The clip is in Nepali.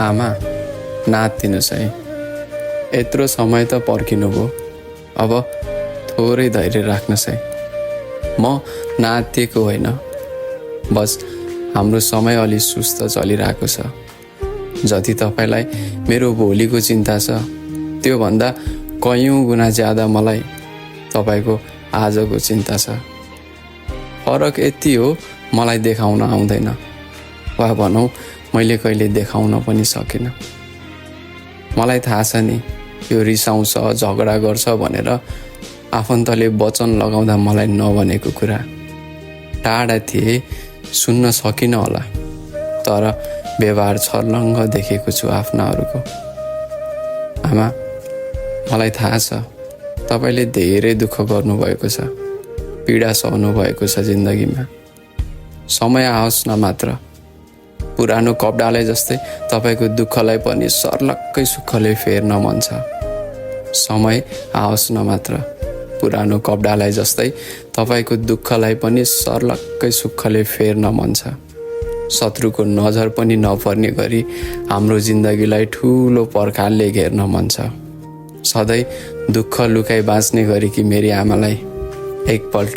आमा नातिनुहोस् है, यत्रो समय त पर्खिनुभयो, अब थोरै धैर्य राख्नुहोस् है। म नातिएको होइन, बस हाम्रो समय अलि सुस्त चलिरहेको छ। जति तपाईँलाई मेरो भोलिको चिन्ता छ, त्योभन्दा कयौँ गुणा ज्यादा मलाई तपाईँको आजको चिन्ता छ। फरक यति हो, मलाई देखाउन आउँदैन, वा भनौँ मैले कहिले देखाउन पनि सकिनँ। मलाई थाहा छ नि, यो रिसाउँछ, झगडा गर्छ भनेर आफन्तले वचन लगाउँदा मलाई नभनेको कुरा। टाढा थिए, सुन्न सकिनँ होला, तर व्यवहार छर्लङ्ग देखेको छु आफ्नाहरूको। आमा, मलाई थाहा छ तपाईँले धेरै दुःख गर्नुभएको छ, पीडा सहनु भएको छ जिन्दगीमा। समय आओस् न मात्र, पुरानो कपडालाई जस्तै तपाईँको दुःखलाई पनि सर्लक्कै सुखले फेर्न मन छ। समय आओस् न मात्र, पुरानो कपडालाई जस्तै तपाईँको दुःखलाई पनि सर्लक्कै सुखले फेर्न मन छ। शत्रुको नजर पनि नपर्ने गरी हाम्रो जिन्दगीलाई ठुलो पर्खालले घेर्न मन छ। सधैँ दुःख लुकाई बाँच्ने गरेकी मेरी आमालाई एकपल्ट